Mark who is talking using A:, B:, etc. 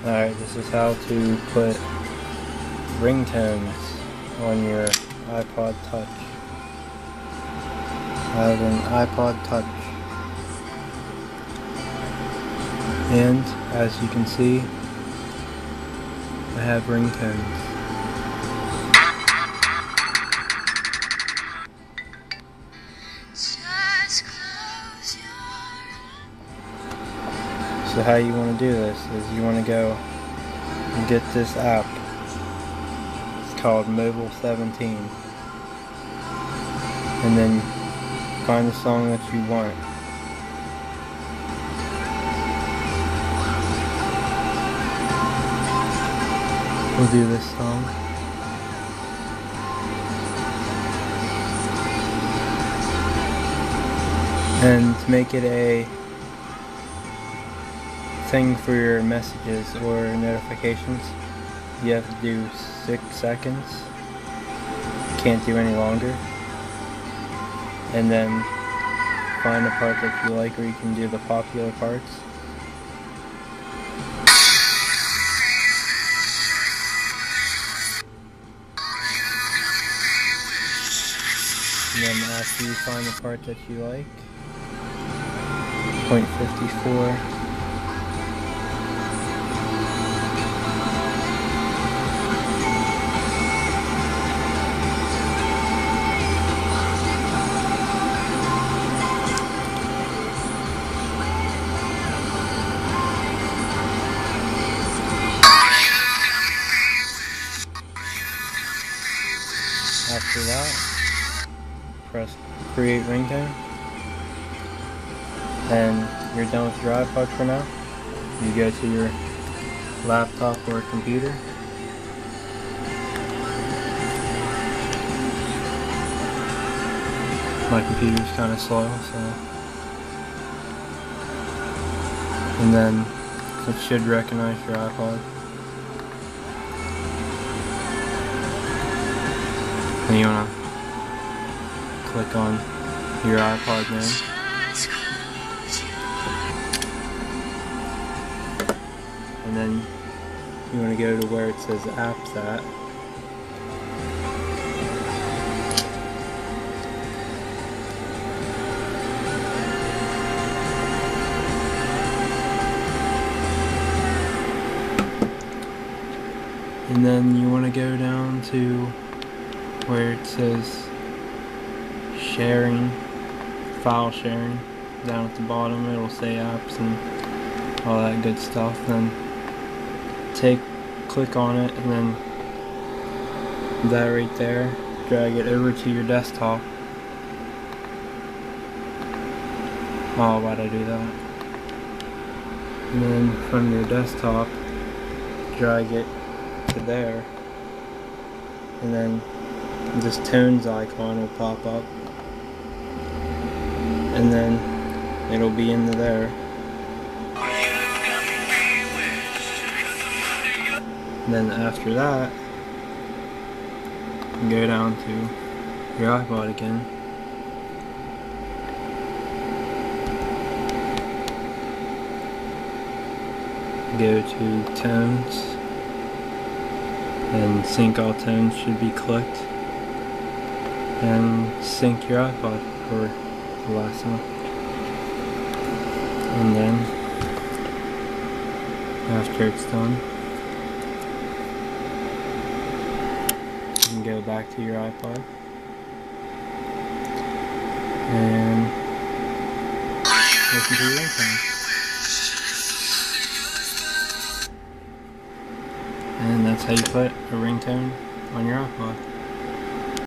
A: Alright, this is how to put ringtones on your iPod Touch. I have an iPod Touch, and as you can see, I have ringtones. So how you want to do this is you want to go and get this app. It's called Mobile 17. And then find the song that you want. We'll do this song. And to make it a thing for your messages or notifications, you have to do 6 seconds. Can't do any longer. And then find a part that you like, or you can do the popular parts. And then after you find the part that you like, point 54. After that, press create ringtone, and you're done with your iPod for now. You go to your laptop or computer, my computer's kind of slow, so, and then it should recognize your iPod. And you want to click on your iPod name. And then you want to go to where it says apps at. And then you want to go down to where it says sharing, file sharing. Down at the bottom it'll say apps and all that good stuff. Then click on it, and then that right there, drag it over to your desktop. Oh, why'd I do that? And then from your desktop, drag it to there, and then this tones icon will pop up, and then it'll be into there. And then after that, you go down to your iPod again, go to tones, and sync all tones should be clicked, and sync your iPod for the last one. And then after it's done, you can go back to your iPod and listen to your ringtone. And that's how you put a ringtone on your iPod.